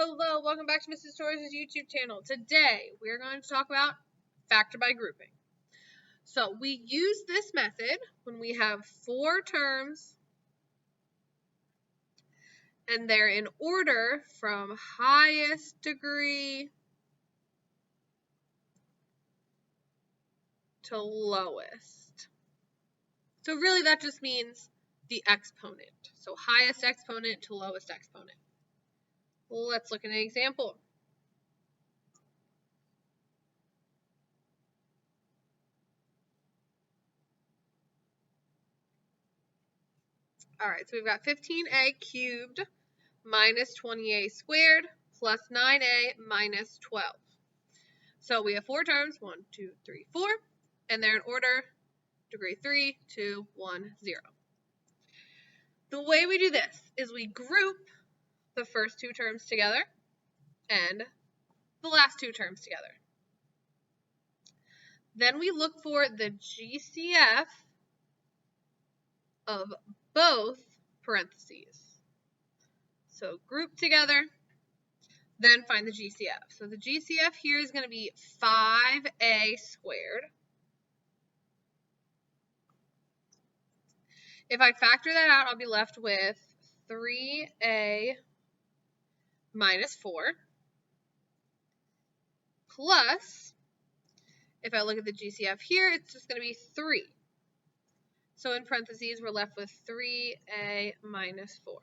Hello, welcome back to Mrs. Torres' YouTube channel. Today, we are going to talk about factor by grouping. So, we use this method when we have 4 terms and they're in order from highest degree to lowest. So, really that just means the exponent. So, highest exponent to lowest exponent. Let's look at an example. All right, so we've got 15a cubed minus 20a squared plus 9a minus 12. So we have 4 terms, 1, 2, 3, 4, and they're in order, degree 3, 2, 1, 0. The way we do this is we group the first 2 terms together and the last 2 terms together. Then we look for the GCF of both parentheses. So group together, then find the GCF. So the GCF here is going to be 5a squared. If I factor that out, I'll be left with 3a minus 4 plus, if I look at the GCF here, it's just going to be 3. So in parentheses, we're left with 3a minus 4.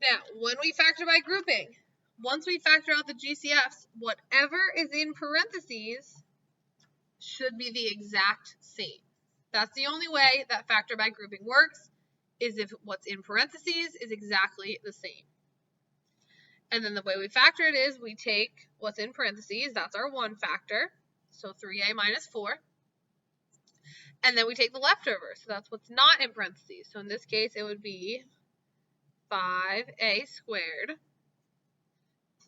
Now, when we factor by grouping, once we factor out the GCFs, whatever is in parentheses should be the exact same. That's the only way that factor by grouping works, is if what's in parentheses is exactly the same. And then the way we factor it is we take what's in parentheses, that's our 1 factor, so 3a minus 4. And then we take the leftover, so that's what's not in parentheses. So in this case, it would be 5a squared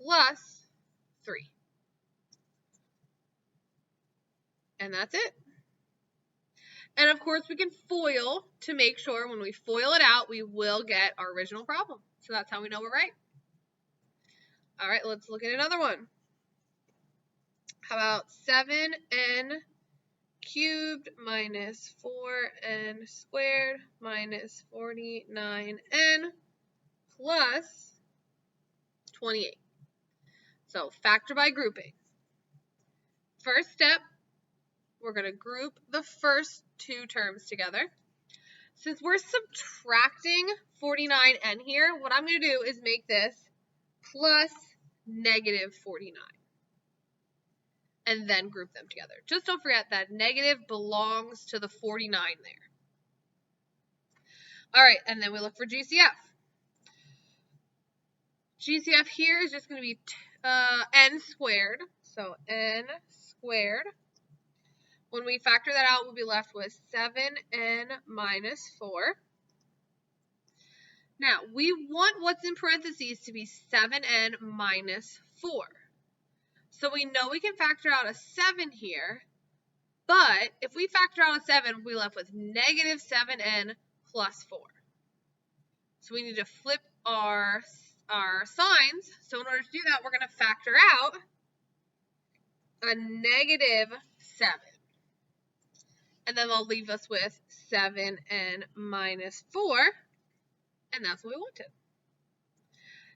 plus 3. And that's it. And of course, we can FOIL to make sure when we FOIL it out, we will get our original problem. So that's how we know we're right. All right, let's look at another one. How about 7n cubed minus 4n squared minus 49n plus 28. So factor by grouping. First step, we're going to group the first 2 terms together. Since we're subtracting 49n here, what I'm going to do is make this plus negative 49. And then group them together. Just don't forget that negative belongs to the 49 there. All right, and then we look for GCF. GCF here is just going to be n squared. So n squared. When we factor that out, we'll be left with 7n minus 4. Now, we want what's in parentheses to be 7n minus 4. So we know we can factor out a 7 here, but if we factor out a 7, we'll be left with negative 7n plus 4. So we need to flip our signs. So in order to do that, we're going to factor out a negative 7. And then they'll leave us with 7n minus 4, and that's what we wanted.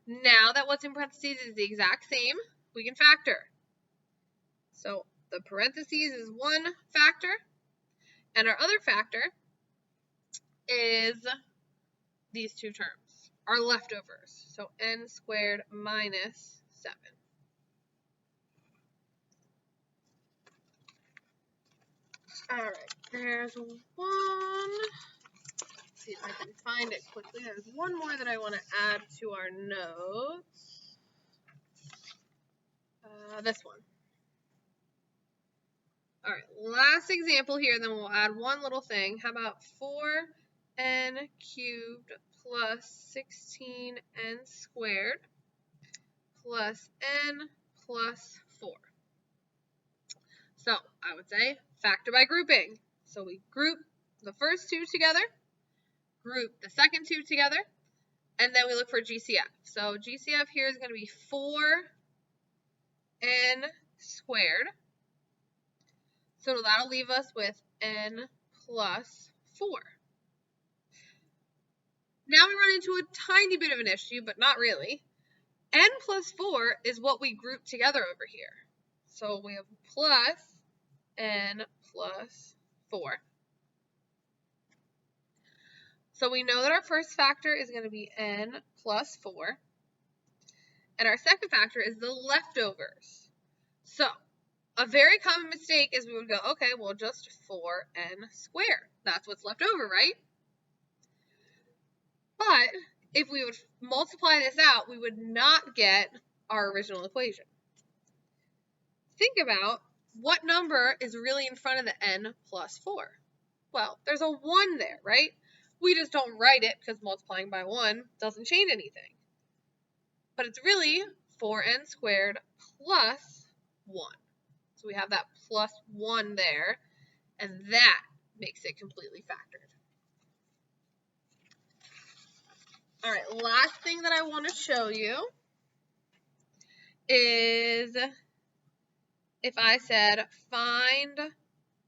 Now that what's in parentheses is the exact same, we can factor. So the parentheses is 1 factor, and our other factor is these 2 terms, our leftovers. So n squared minus 7. All right, there's one. Let's see if I can find it quickly. There's one more that I want to add to our notes. This one. All right, last example here, then we'll add one little thing. How about 4n cubed plus 16n squared plus n plus 4. So I would say factor by grouping. So we group the first 2 together, group the second 2 together, and then we look for GCF. So GCF here is going to be 4n squared. So that'll leave us with n plus 4. Now we run into a tiny bit of an issue, but not really. N plus 4 is what we group together over here. So we have plus n plus 4. So we know that our first factor is going to be n plus 4. And our second factor is the leftovers. So a very common mistake is we would go, okay, well, just 4n squared. That's what's left over, right? But if we would multiply this out, we would not get our original equation. Think about what number is really in front of the n plus 4. Well, there's a 1 there, right? We just don't write it because multiplying by 1 doesn't change anything. But it's really 4n squared plus 1. So we have that plus 1 there, and that makes it completely factored. All right, last thing that I want to show you is if I said find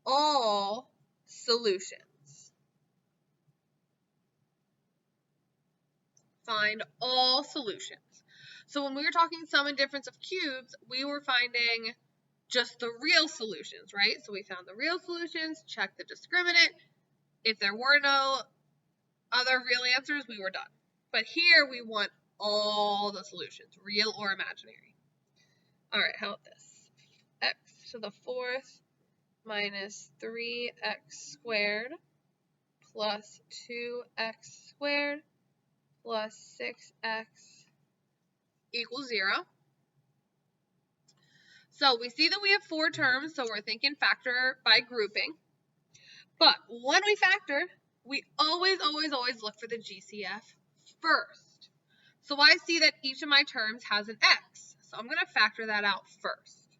all solutions. Find all solutions. So when we were talking sum and difference of cubes, we were finding just the real solutions, right? So we found the real solutions, checked the discriminant. If there were no other real answers, we were done. But here we want all the solutions, real or imaginary. All right, how about this? X to the 4th minus 3x squared plus 2x squared plus 6x equals 0. So we see that we have 4 terms, so we're thinking factor by grouping. But when we factor, we always look for the GCF first. So I see that each of my terms has an x. So I'm going to factor that out first.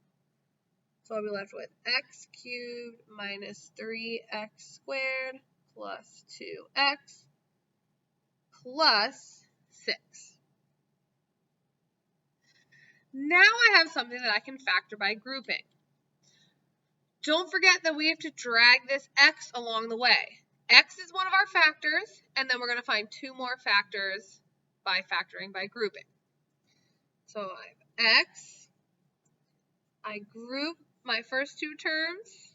So I'll be left with x cubed minus 3x squared plus 2x plus 6. Now I have something that I can factor by grouping. Don't forget that we have to drag this x along the way. X is one of our factors, and then we're going to find 2 more factors by factoring by grouping. So I have x, I group my first 2 terms,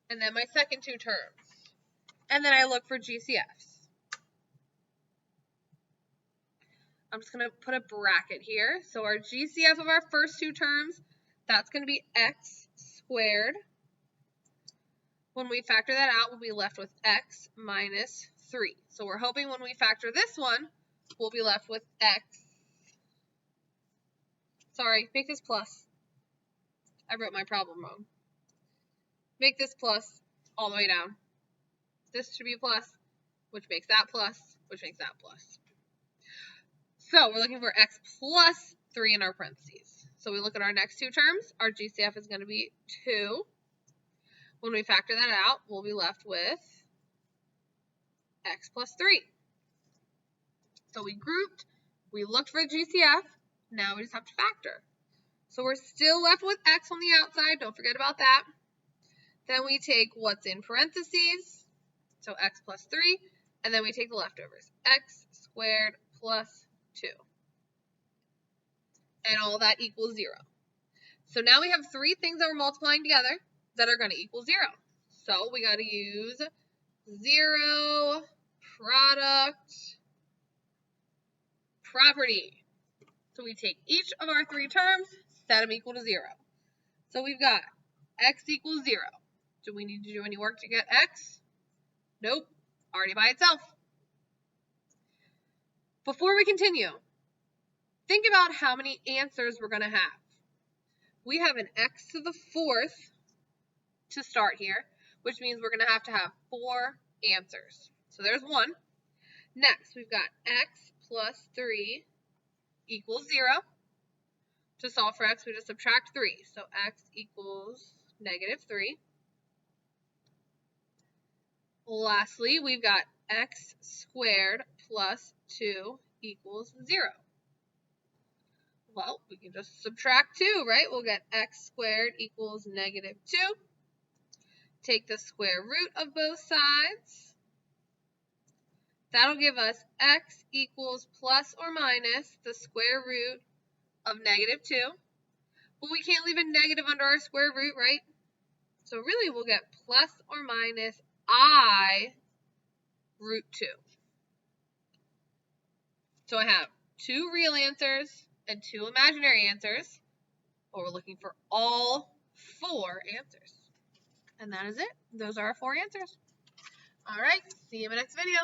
and then my second 2 terms. And then I look for GCFs. I'm just going to put a bracket here. So our GCF of our first 2 terms, that's going to be x squared. When we factor that out, we'll be left with x minus 3. So we're hoping when we factor this one, we'll be left with x. Sorry, make this plus. I wrote my problem wrong. Make this plus all the way down. This should be a plus, which makes that plus, which makes that plus. So we're looking for x plus 3 in our parentheses. So we look at our next 2 terms. Our GCF is going to be 2. When we factor that out, we'll be left with x plus 3. So we grouped, we looked for GCF, now we just have to factor. So we're still left with x on the outside, don't forget about that. Then we take what's in parentheses, so x plus 3, and then we take the leftovers, x squared plus 2. And all that equals 0. So now we have 3 things that we're multiplying together that are going to equal 0. So we got to use 0 product property. So we take each of our 3 terms, set them equal to 0. So we've got x equals 0. Do we need to do any work to get x? Nope, already by itself. Before we continue, think about how many answers we're going to have. We have an x to the 4th to start here, which means we're going to have 4 answers. So there's 1. Next, we've got x plus 3 equals 0. To solve for x, we just subtract 3. So x equals negative 3. Lastly, we've got x squared plus 2 equals 0. Well, we can just subtract 2, right? We'll get x squared equals negative 2. Take the square root of both sides. That'll give us x equals plus or minus the square root of negative 2. But we can't leave a negative under our square root, right? So really we'll get plus or minus I root 2. So I have 2 real answers and 2 imaginary answers. But we're looking for all 4 answers. And that is it. Those are our 4 answers. All right, see you in the next video.